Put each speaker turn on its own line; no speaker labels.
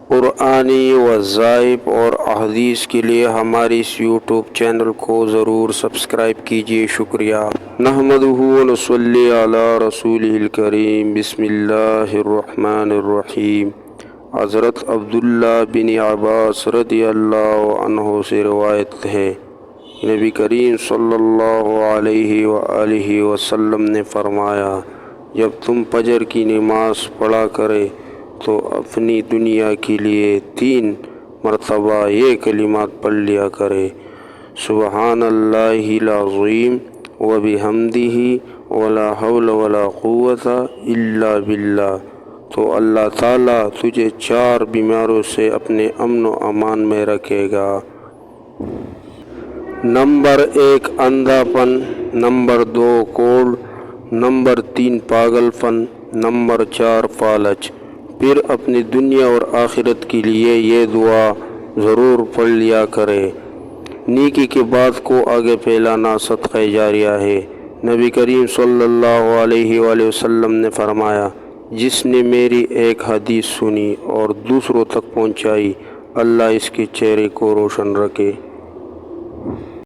قرآنی وظائف اور احادیث کے لیے ہماری اس یوٹیوب چینل کو ضرور سبسکرائب کیجیے۔ شکریہ۔ نحمدہ ونصلی علی رسولہ الکریم۔ بسم اللہ الرحمن الرحیم۔ حضرت عبداللہ بن عباس رضی اللہ عنہ سے روایت ہے، نبی کریم صلی اللہ علیہ وآلہ وسلم نے فرمایا، جب تم فجر کی نماز پڑھا کرے تو اپنی دنیا کے لیے 3 مرتبہ یہ کلمات پڑھ لیا کرے: سبحان اللہ العظیم وبحمدہ ولا حول ولا قوت الا باللہ، تو اللہ تعالیٰ تجھے 4 بیماریوں سے اپنے امن و امان میں رکھے گا۔ نمبر 1 اندھا پن، نمبر 2 کوڑ، نمبر 3 پاگل پن، نمبر 4 فالج۔ پھر اپنی دنیا اور آخرت کے لیے یہ دعا ضرور پڑھ لیا کرے۔ نیکی کی بات کو آگے پھیلانا صدقہ جاریہ ہے۔ نبی کریم صلی اللہ علیہ وآلہ وسلم نے فرمایا، جس نے میری ایک حدیث سنی اور دوسروں تک پہنچائی، اللہ اس کے چہرے کو روشن رکھے۔